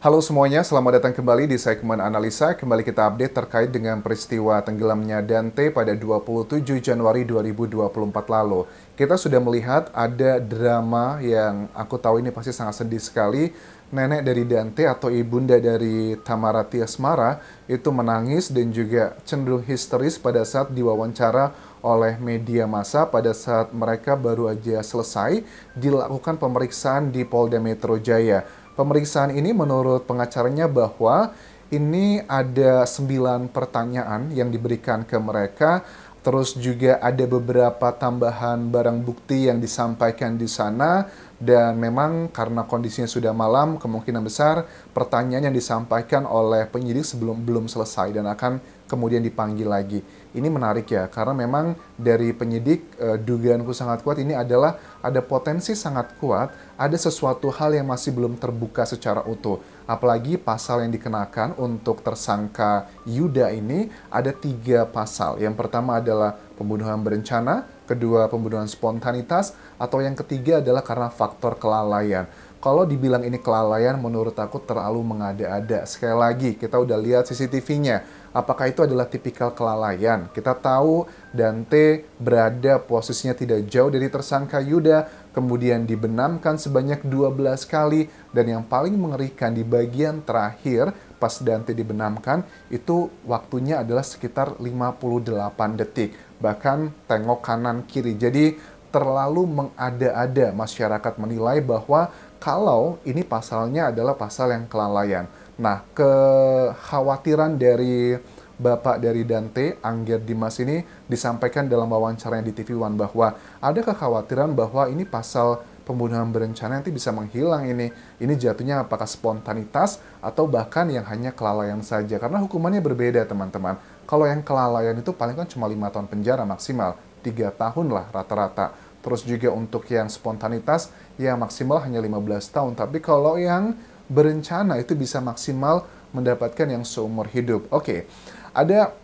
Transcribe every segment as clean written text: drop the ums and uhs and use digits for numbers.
Halo semuanya, selamat datang kembali di segmen Analisa. Kembali kita update terkait dengan peristiwa tenggelamnya Dante pada 27 Januari 2024 lalu. Kita sudah melihat ada drama yang aku tahu ini pasti sangat sedih sekali. Nenek dari Dante atau ibunda dari Tamara Tiasmara itu menangis dan juga cenderung histeris pada saat diwawancara oleh media massa pada saat mereka baru aja selesai dilakukan pemeriksaan di Polda Metro Jaya. Pemeriksaan ini menurut pengacaranya bahwa ini ada 9 pertanyaan yang diberikan ke mereka, terus juga ada beberapa tambahan barang bukti yang disampaikan di sana, dan memang karena kondisinya sudah malam, kemungkinan besar pertanyaan yang disampaikan oleh penyidik belum selesai dan akan kemudian dipanggil lagi. Ini menarik ya, karena memang dari penyidik dugaanku sangat kuat ini adalah ada potensi sangat kuat, ada sesuatu hal yang masih belum terbuka secara utuh. Apalagi pasal yang dikenakan untuk tersangka Yuda ini ada 3 pasal. Yang pertama adalah pembunuhan berencana, kedua pembunuhan spontanitas, atau yang ketiga adalah karena faktor kelalaian. Kalau dibilang ini kelalaian, menurut aku terlalu mengada-ada. Sekali lagi, kita udah lihat CCTV-nya. Apakah itu adalah tipikal kelalaian? Kita tahu Dante berada posisinya tidak jauh dari tersangka Yuda, kemudian dibenamkan sebanyak 12 kali, dan yang paling mengerikan di bagian terakhir, pas Dante dibenamkan, itu waktunya adalah sekitar 58 detik. Bahkan tengok kanan kiri. Jadi terlalu mengada-ada, masyarakat menilai bahwa kalau ini pasalnya adalah pasal yang kelalaian. Nah, kekhawatiran dari Bapak dari Dante, Angger Dimas ini disampaikan dalam wawancara di TV One bahwa ada kekhawatiran bahwa ini pasal pembunuhan berencana nanti bisa menghilang ini. Ini jatuhnya apakah spontanitas atau bahkan yang hanya kelalaian saja. Karena hukumannya berbeda, teman-teman. Kalau yang kelalaian itu paling kan cuma 5 tahun penjara maksimal. 3 tahun lah rata-rata. Terus juga untuk yang spontanitas, ya maksimal hanya 15 tahun. Tapi kalau yang berencana itu bisa maksimal mendapatkan yang seumur hidup. Oke, ada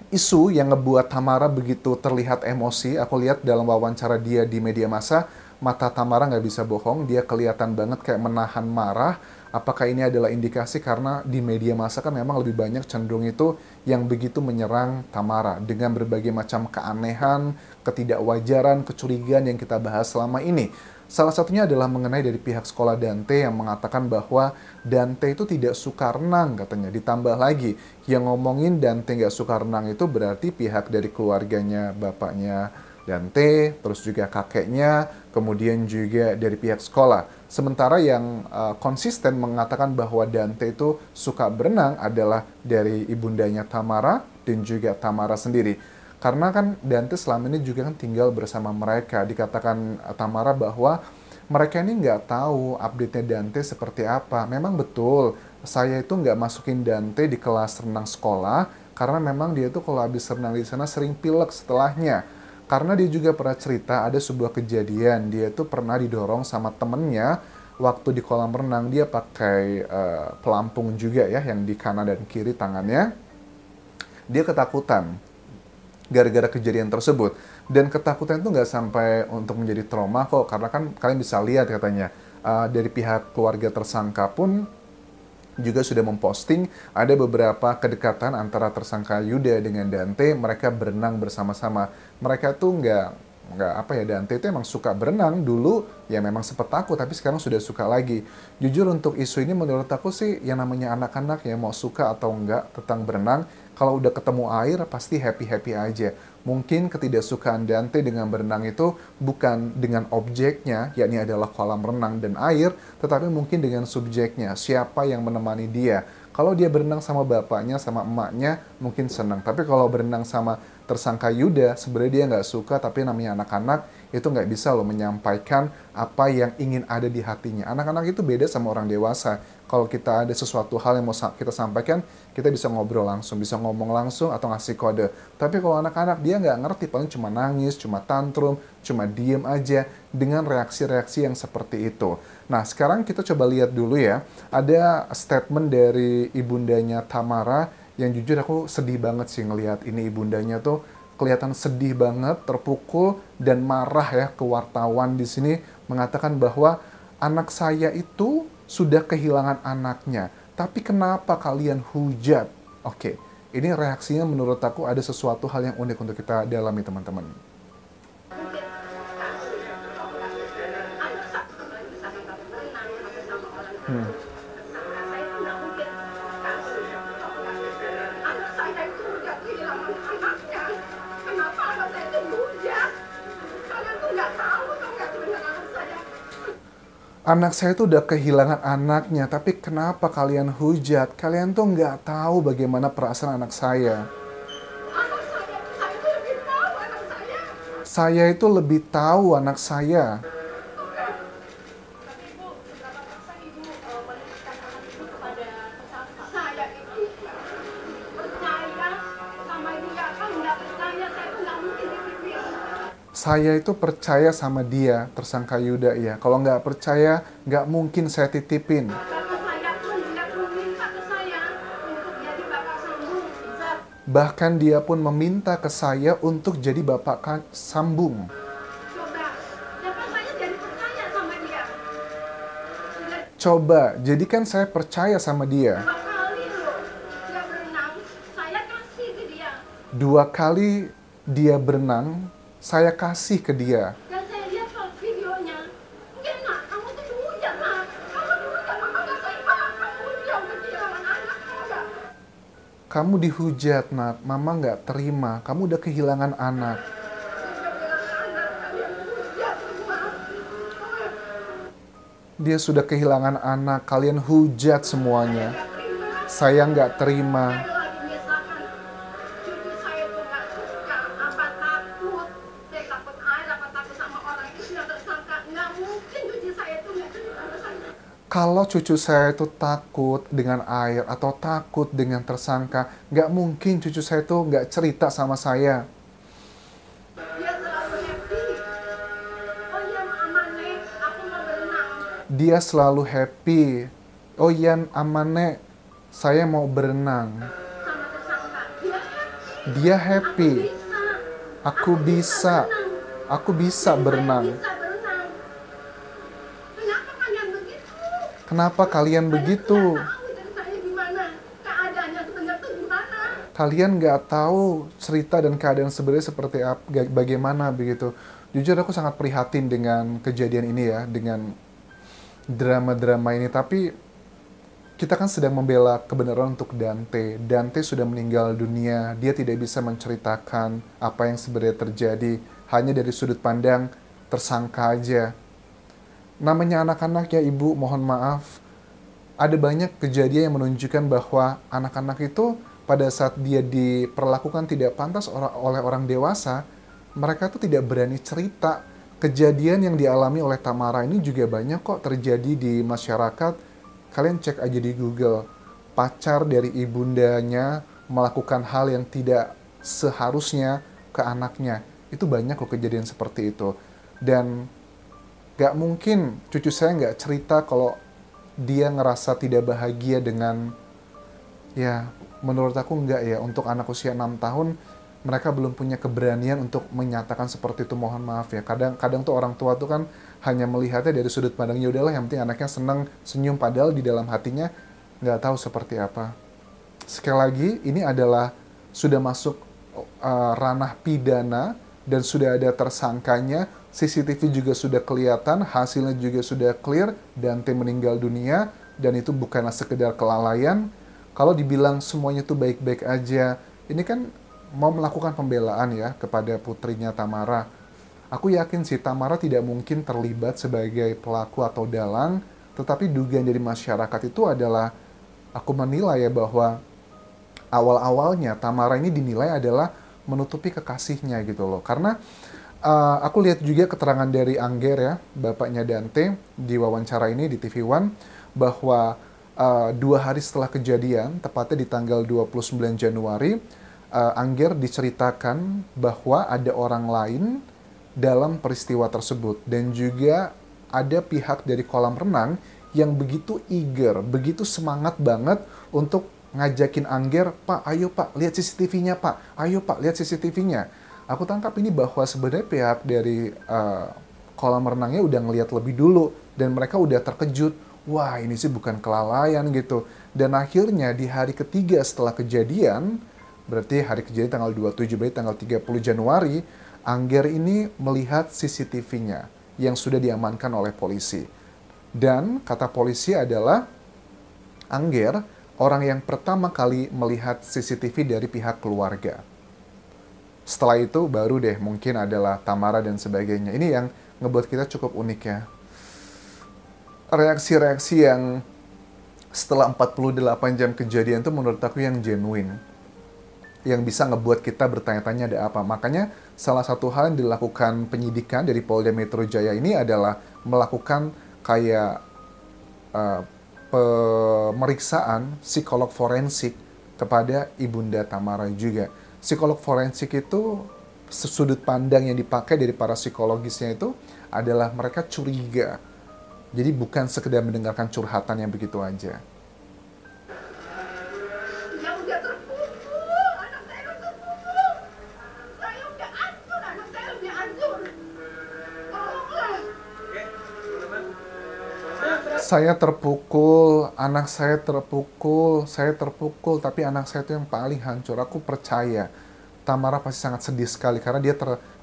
isu yang ngebuat Tamara begitu terlihat emosi. Aku lihat dalam wawancara dia di media massa, mata Tamara nggak bisa bohong. Dia kelihatan banget kayak menahan marah. Apakah ini adalah indikasi karena di media massa kan memang lebih banyak cenderung itu yang begitu menyerang Tamara dengan berbagai macam keanehan, ketidakwajaran, kecurigaan yang kita bahas selama ini. Salah satunya adalah mengenai dari pihak sekolah Dante yang mengatakan bahwa Dante itu tidak suka renang katanya. Ditambah lagi, yang ngomongin Dante nggak suka renang itu berarti pihak dari keluarganya bapaknya Dante, terus juga kakeknya, kemudian juga dari pihak sekolah. Sementara yang konsisten mengatakan bahwa Dante itu suka berenang adalah dari ibundanya Tamara dan juga Tamara sendiri. Karena kan Dante selama ini juga kan tinggal bersama mereka. Dikatakan Tamara bahwa mereka ini nggak tahu update-nya Dante seperti apa. Memang betul, saya itu nggak masukin Dante di kelas renang sekolah, karena memang dia tuh kalau habis renang di sana sering pilek setelahnya. Karena dia juga pernah cerita ada sebuah kejadian, dia tuh pernah didorong sama temennya waktu di kolam renang, dia pakai pelampung juga ya, yang di kanan dan kiri tangannya. Dia ketakutan gara-gara kejadian tersebut. Dan ketakutan itu nggak sampai untuk menjadi trauma kok, karena kan kalian bisa lihat katanya, dari pihak keluarga tersangka pun juga sudah memposting ada beberapa kedekatan antara tersangka Yuda dengan Dante. Mereka berenang bersama-sama. Mereka tuh nggak apa ya, Dante itu emang suka berenang dulu ya, memang sempat takut tapi sekarang sudah suka lagi. Jujur untuk isu ini menurut aku sih yang namanya anak-anak ya, mau suka atau enggak tentang berenang, kalau udah ketemu air pasti happy-happy aja. Mungkin ketidaksukaan Dante dengan berenang itu bukan dengan objeknya, yakni adalah kolam renang dan air, tetapi mungkin dengan subjeknya, siapa yang menemani dia. Kalau dia berenang sama bapaknya, sama emaknya, mungkin senang. Tapi kalau berenang sama tersangka Yuda, sebenarnya dia nggak suka, tapi namanya anak-anak, itu nggak bisa loh menyampaikan apa yang ingin ada di hatinya. Anak-anak itu beda sama orang dewasa. Kalau kita ada sesuatu hal yang mau kita sampaikan, kita bisa ngobrol langsung, bisa ngomong langsung atau ngasih kode. Tapi kalau anak-anak, dia nggak ngerti, paling cuma nangis, cuma tantrum, cuma diem aja dengan reaksi-reaksi yang seperti itu. Nah, sekarang kita coba lihat dulu ya. Ada statement dari ibundanya Tamara yang jujur aku sedih banget sih ngelihat ini. Ibundanya tuh kelihatan sedih banget, terpukul, dan marah ya ke wartawan di sini, mengatakan bahwa anak saya itu sudah kehilangan anaknya, tapi kenapa kalian hujat? Oke, ini reaksinya menurut aku ada sesuatu hal yang unik untuk kita dalami, teman-teman. Anak saya tuh udah kehilangan anaknya, tapi kenapa kalian hujat? Kalian tuh nggak tahu bagaimana perasaan anak saya. Saya itu lebih tahu anak saya. Saya itu percaya sama dia, tersangka Yuda ya. Kalau nggak percaya, nggak mungkin saya titipin. Bahkan dia pun meminta ke saya untuk jadi bapak sambung. Coba, jadikan saya percaya sama dia. 2 kali dia berenang, saya kasih ke dia. Dan saya lihat videonya, enggak nak, kamu tuh dihujat nak, kamu dihujat, mama gak terima, kamu diam kehilangan anak, enggak. Kamu dihujat nak, mama nggak terima, kamu udah kehilangan anak. Dia sudah kehilangan anak, kalian hujat semuanya. Saya nggak terima. Kalau cucu saya itu takut dengan air atau takut dengan tersangka, nggak mungkin cucu saya itu nggak cerita sama saya. Dia selalu happy. Oh Yan, amane, saya mau berenang. Dia happy. Aku bisa berenang. Kenapa kalian begitu? Kalian nggak tahu cerita dan keadaan sebenarnya seperti apa, bagaimana begitu. Jujur aku sangat prihatin dengan kejadian ini ya, dengan drama-drama ini. Tapi kita kan sedang membela kebenaran untuk Dante. Dante sudah meninggal dunia, dia tidak bisa menceritakan apa yang sebenarnya terjadi, hanya dari sudut pandang tersangka aja. Namanya anak-anak ya ibu, mohon maaf. Ada banyak kejadian yang menunjukkan bahwa anak-anak itu pada saat dia diperlakukan tidak pantas oleh orang dewasa, mereka tuh tidak berani cerita. Kejadian yang dialami oleh Tamara ini juga banyak kok terjadi di masyarakat. Kalian cek aja di Google. Pacar dari ibundanya melakukan hal yang tidak seharusnya ke anaknya. Itu banyak kok kejadian seperti itu. Dan gak mungkin cucu saya nggak cerita kalau dia ngerasa tidak bahagia dengan, ya menurut aku nggak ya, untuk anak usia 6 tahun, mereka belum punya keberanian untuk menyatakan seperti itu, mohon maaf ya. Kadang tuh orang tua tuh kan hanya melihatnya dari sudut pandang, ya udahlah yang penting anaknya senang, senyum, padahal di dalam hatinya nggak tahu seperti apa. Sekali lagi, ini adalah sudah masuk ranah pidana dan sudah ada tersangkanya. CCTV juga sudah kelihatan, hasilnya juga sudah clear, Dante meninggal dunia, dan itu bukanlah sekedar kelalaian. Kalau dibilang semuanya itu baik-baik aja, ini kan mau melakukan pembelaan ya kepada putrinya Tamara. Aku yakin sih Tamara tidak mungkin terlibat sebagai pelaku atau dalang, tetapi dugaan dari masyarakat itu adalah, aku menilai ya bahwa awal-awalnya Tamara ini dinilai adalah menutupi kekasihnya gitu loh. Karena aku lihat juga keterangan dari Angger ya, bapaknya Dante, di wawancara ini di TV One, bahwa 2 hari setelah kejadian, tepatnya di tanggal 29 Januari, Angger diceritakan bahwa ada orang lain dalam peristiwa tersebut. Dan juga ada pihak dari kolam renang yang begitu eager, begitu semangat banget untuk ngajakin Angger, Pak, ayo Pak, lihat CCTV-nya Pak, ayo Pak, lihat CCTV-nya. Aku tangkap ini bahwa sebenarnya pihak dari kolam renangnya udah ngelihat lebih dulu dan mereka udah terkejut, wah ini sih bukan kelalaian gitu. Dan akhirnya di hari ketiga setelah kejadian, berarti hari kejadian tanggal 27, berarti tanggal 30 Januari, Angger ini melihat CCTV-nya yang sudah diamankan oleh polisi. Dan kata polisi adalah Angger orang yang pertama kali melihat CCTV dari pihak keluarga. Setelah itu baru deh mungkin adalah Tamara dan sebagainya. Ini yang ngebuat kita cukup unik ya. Reaksi-reaksi yang setelah 48 jam kejadian itu menurut aku yang genuine. Yang bisa ngebuat kita bertanya-tanya ada apa. Makanya salah satu hal yang dilakukan penyidikan dari Polda Metro Jaya ini adalah melakukan kayak pemeriksaan psikolog forensik kepada Ibunda Tamara juga. Psikolog forensik itu sudut pandang yang dipakai dari para psikologisnya itu adalah mereka curiga. Jadi bukan sekedar mendengarkan curhatan yang begitu aja. Dia udah terpukul, anak saya udah terpukul. Saya udah hancur, anak saya udah hancur. Tolonglah. Saya terpukul, anak saya terpukul, tapi anak saya itu yang paling hancur. Aku percaya Tamara pasti sangat sedih sekali karena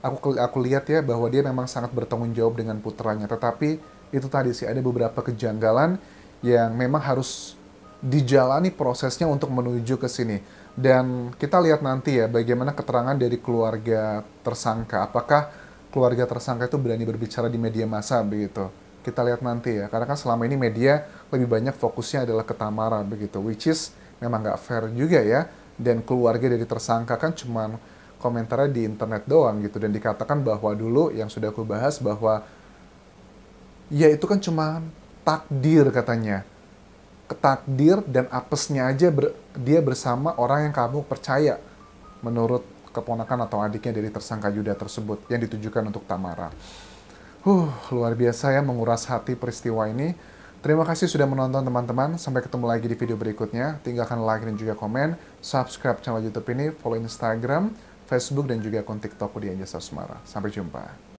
aku lihat ya bahwa dia memang sangat bertanggung jawab dengan putranya. Tetapi itu tadi sih ada beberapa kejanggalan yang memang harus dijalani prosesnya untuk menuju ke sini. Dan kita lihat nanti ya bagaimana keterangan dari keluarga tersangka. Apakah keluarga tersangka itu berani berbicara di media massa begitu? Kita lihat nanti ya, karena kan selama ini media lebih banyak fokusnya adalah ke Tamara begitu, which is memang nggak fair juga ya. Dan keluarga dari tersangka kan cuman komentarnya di internet doang gitu, dan dikatakan bahwa dulu yang sudah aku bahas bahwa ya itu kan cuma takdir katanya, ketakdir dan apesnya aja dia bersama orang yang kamu percaya, menurut keponakan atau adiknya dari tersangka Yuda tersebut yang ditujukan untuk Tamara. Luar biasa ya menguras hati peristiwa ini. Terima kasih sudah menonton teman-teman. Sampai ketemu lagi di video berikutnya. Tinggalkan like dan juga komen. Subscribe channel YouTube ini, follow Instagram, Facebook, dan juga akun TikTok di Anjasa Sumara. Sampai jumpa.